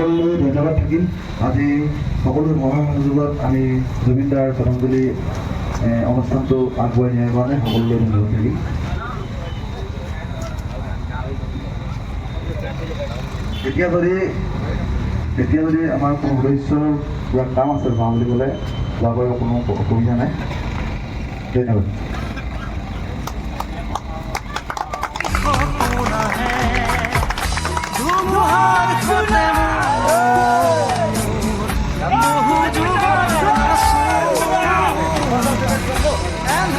সকলোলৈ ধন্যবাদ থাকিল। আজি সকলো মহাসংযোগত আমি জুবিনদাৰ শ্ৰদ্ধাঞ্জলি অনুষ্ঠানটো আগবঢ়াই নিয়াৰ কাৰণে সকলোলৈ ধন্যবাদ থাকিল। এতিয়া যদি আমাৰ কোনো সদস্যৰ কিবা কাম আছে যাওঁ বুলি ক'লে যাব পাৰিব, কোনো অসুবিধা নাই। ধন্যবাদ। And